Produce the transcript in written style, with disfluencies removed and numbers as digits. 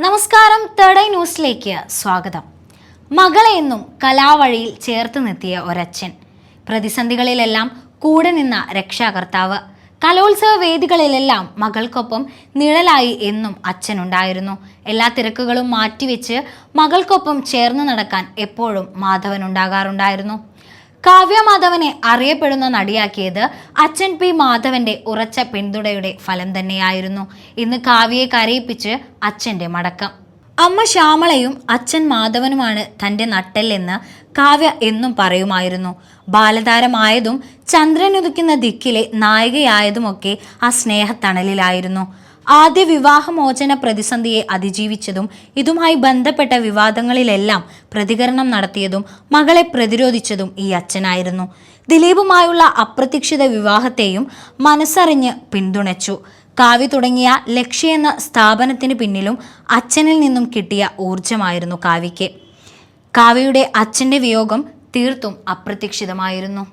നമസ്കാരം, third eye ന്യൂസിലേക്ക് സ്വാഗതം. മകളെ എന്നും കലാവഴിയിൽ ചേർത്ത് നിർത്തിയ ഒരച്ഛൻ, പ്രതിസന്ധികളിലെല്ലാം കൂടെ നിന്ന രക്ഷാകർത്താവ്. കലോത്സവ വേദികളിലെല്ലാം മകൾക്കൊപ്പം നിഴലായി എന്നും അച്ഛനുണ്ടായിരുന്നു. എല്ലാ തിരക്കുകളും മാറ്റിവെച്ച് മകൾക്കൊപ്പം ചേർന്ന് നടക്കാൻ എപ്പോഴും മാധവനുണ്ടാകാറുണ്ടായിരുന്നു. കാവ്യ മാധവനെ അറിയപ്പെടുന്ന നടിയാക്കിയത് അച്ഛൻ പി മാധവന്റെ ഉറച്ച പിന്തുണയുടെ ഫലം തന്നെയായിരുന്നു. ഇന്ന് കാവ്യയെ കരയിപ്പിച്ച് അച്ഛന്റെ മടക്കം. അമ്മ ശ്യാമളയും അച്ഛൻ മാധവനുമാണ് തൻ്റെ നട്ടെല്ലെന്ന് കാവ്യ എന്നും പറയുമായിരുന്നു. ബാലതാരമായതും ചന്ദ്രനുദിക്കുന്ന ദിക്കിലെ നായികയായതുമൊക്കെ ആ സ്നേഹത്തണലിലായിരുന്നു. ആദ്യ വിവാഹമോചന പ്രതിസന്ധിയെ അതിജീവിച്ചതും ഇതുമായി ബന്ധപ്പെട്ട വിവാദങ്ങളിലെല്ലാം പ്രതികരണം നടത്തിയതും മകളെ പ്രതിരോധിച്ചതും ഈ അച്ഛനായിരുന്നു. ദിലീപുമായുള്ള അപ്രതീക്ഷിത വിവാഹത്തെയും മനസ്സറിഞ്ഞ് പിന്തുണച്ചു. കാവ്യ തുടങ്ങിയ ലക്ഷ്യ എന്ന സ്ഥാപനത്തിന് പിന്നിലും അച്ഛനിൽ നിന്നും കിട്ടിയ ഊർജമായിരുന്നു കാവ്യയ്ക്ക്. കാവ്യയുടെ അച്ഛൻ്റെ വിയോഗം തീർത്തും അപ്രതീക്ഷിതമായിരുന്നു.